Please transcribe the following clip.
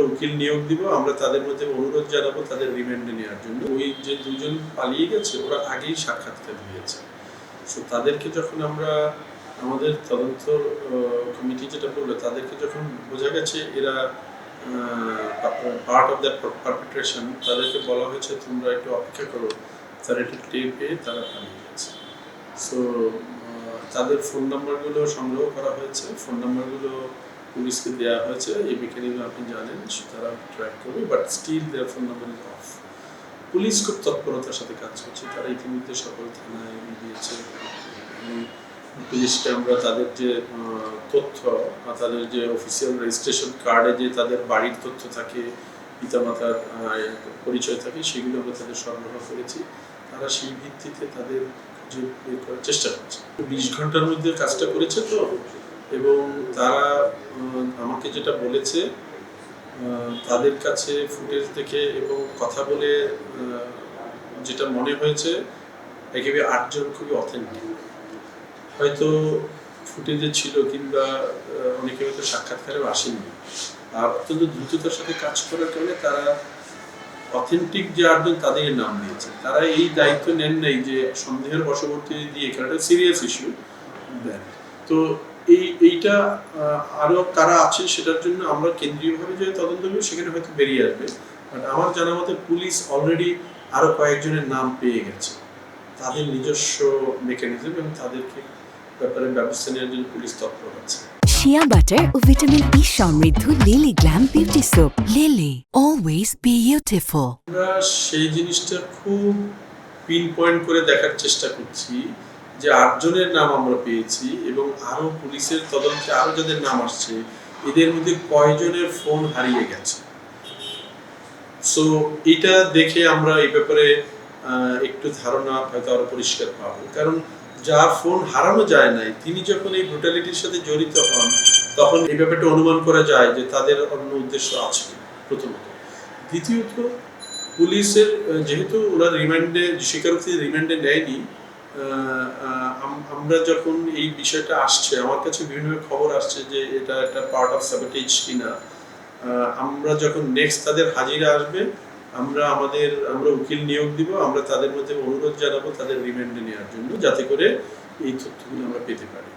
উকিল নিয়োগ দিব, আমরা তাদের মধ্যে অনুরোধ জানাবো তাদের রিমান্ডে নেওয়ার জন্য। ওই যে দুজন পালিয়ে গেছে ওরা আগেই সাক্ষাৎকার দিয়েছে। সো তাদেরকে যখন আমরা আমাদের তদন্ত কমিটি যেটা বললো, তাদেরকে যখন বোঝা গেছে এরা পার্ট অফ দ্য পারপেট্রেশন, তাদেরকে বলা হয়েছে তোমরা একটু অপেক্ষা করো, তারা একটু টের পেয়ে তারা পালিয়ে গেছে। সো তাদের ফোন নাম্বারগুলো সংগ্রহ করা হয়েছে, ফোন নাম্বারগুলো পুলিশকে দেওয়া হয়েছে। এই মেকানিজম আপনি জানেন, তারা ট্র্যাক করবে, but still their phone number is off. Police খুব তৎপরতার সাথে কাজ করছে, তারা ইতিমধ্যে সকল থানায় দিয়েছে। পুলিশকে আমরা তাদের যে তথ্য, তাদের যে অফিসিয়াল রেজিস্ট্রেশন কার্ডে যে তাদের বাড়ির তথ্য থাকে, পিতামাতার পরিচয় থাকে, সেগুলো আমরা তাদের সরবরাহ করেছি। তারা সেই ভিত্তিতে তাদের যে বের করার চেষ্টা করছে। 20 ঘন্টার মধ্যে কাজটা করেছে তো, এবং তারা আমাকে যেটা বলেছে, তাদের কাছে ফুটেজ দেখে এবং কথা বলে যেটা মনে হয়েছে, একেবারে 8 জন খুবই অথেন্টিক। হয়তো ফুটেজে ছিল কিংবা অনেকে হয়তো সাক্ষাৎকারেও আসেনি, আর অত্যন্ত দ্রুততার সাথে কাজ করার কারণে তারা অথেন্টিক যে 8 জন তাদের নাম দিয়েছে। তারা এই দায়িত্ব নেন নাই যে সন্দেহের বশবর্তী দিয়ে, কারণ এটা সিরিয়াস ইস্যু দেন। তো এইটা আরো কারা আছে সেটার জন্য আমরা কেন্দ্রীয়ভাবে যে তদন্ত করব, সেখানে হয়তো বেরিয়ে আসবে। বাট আমার জানা মতে পুলিশ অলরেডি আরো কয়েকজনের নাম পেয়ে গেছে, তাদের নিজস্ব মেকানিজম, এবং তাদেরকে ব্যাপারে ব্যবস্থা নেওয়ার জন্য পুলিশ তৎপর আছে। শিয়া বাটার ও ভিটামিন ই সমৃদ্ধ lily glam beauty soap. Lily, always beautiful. আমরা সেই জিনিসটা খুব পিন পয়েন্ট করে দেখার চেষ্টা করছি যে 8 জনের নাম আমরা পেয়েছি, এবং আরো পুলিশের তদন্তে আরো যাদের নাম আসছে, এদের মধ্যে কয়জনের ফোন হারিয়ে গেছে। সো এটা দেখে আমরা এই ব্যাপারে একটু ধারণা হয়তো আরো পরিষ্কার পাবো। কারণ যার ফোন হারানো যায় নাই, তিনি যখন এই ব্রুটালিটির সাথে জড়িত হন, তখন এই ব্যাপারটা অনুমান করা যায় যে তাদের অন্য উদ্দেশ্য আছে প্রথমত। দ্বিতীয়ত, পুলিশের যেহেতু ওরা রিমান্ডে, স্বীকারোক্তি রিমান্ডে নেয়নি, আমরা যখন এই বিষয়টা আসছে, আমার কাছে বিভিন্ন খবর আসছে যে এটা একটা পার্ট অফ স্যাবোটেজ কিনা, আমরা যখন নেক্সট তাদের হাজিরা আসবে, আমরা উকিল নিয়োগ দিব, আমরা তাদের মধ্যে অনুরোধ জানাবো তাদের রিমান্ডে নেওয়ার জন্য, যাতে করে এই তথ্যগুলো আমরা পেতে পারি।